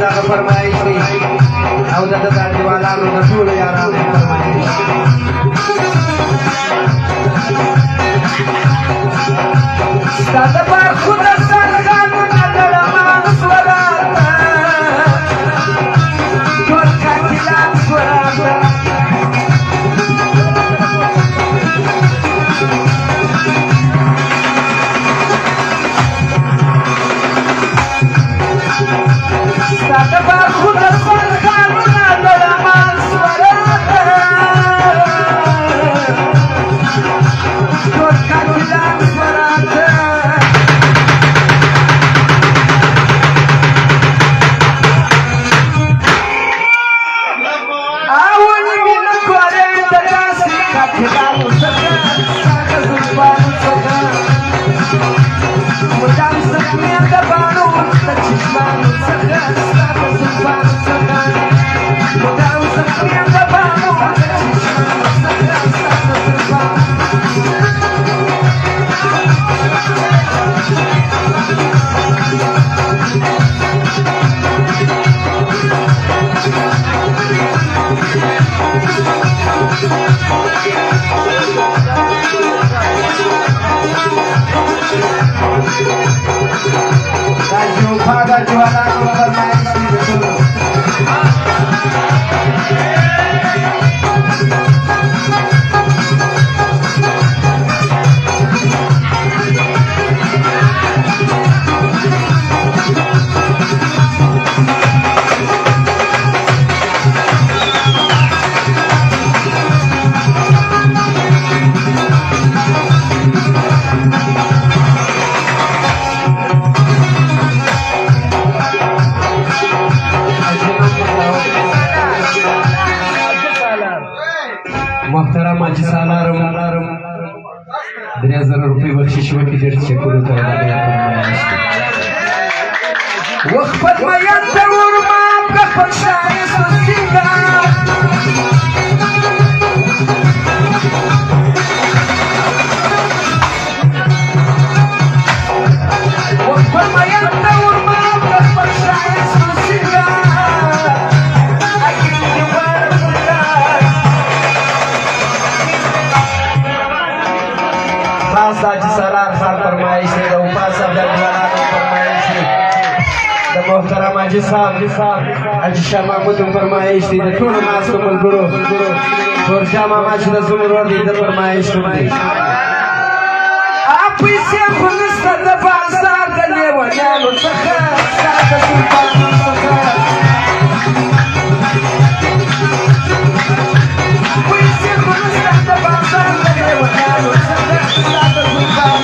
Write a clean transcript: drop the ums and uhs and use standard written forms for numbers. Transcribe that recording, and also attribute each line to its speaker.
Speaker 1: वाला का फरमाइश थी और दादा वाला रसूल यार ने फरमाइश दादा पर खुदा सरकार नजर मानसवरा छोड़ का खिला स्वरा मोहतरमाची सालारम 3000 रुपये बक्षीस व तिकीट सेक्युरिटी वक्फत मयंतवर माप का पक्षाए सुसिगा वक्फत मयंतवर माप का पक्षाए सुसिगा साजी सलार साल फरमाइश है उपास फरमाइश है मोहतरमाजी साहब अजी शर्मा मुतुम फरमाइश थी थोड़ा मास कमल गुरु और शामा माजी द जुमर दी द फरमाइश थी आप इसे पुलिस द बाजार द ले वना लो सखा साथ सुल्तान सखा पुलिस पुलिस द बाजार द ले वना लो सखा साथ सुल्तान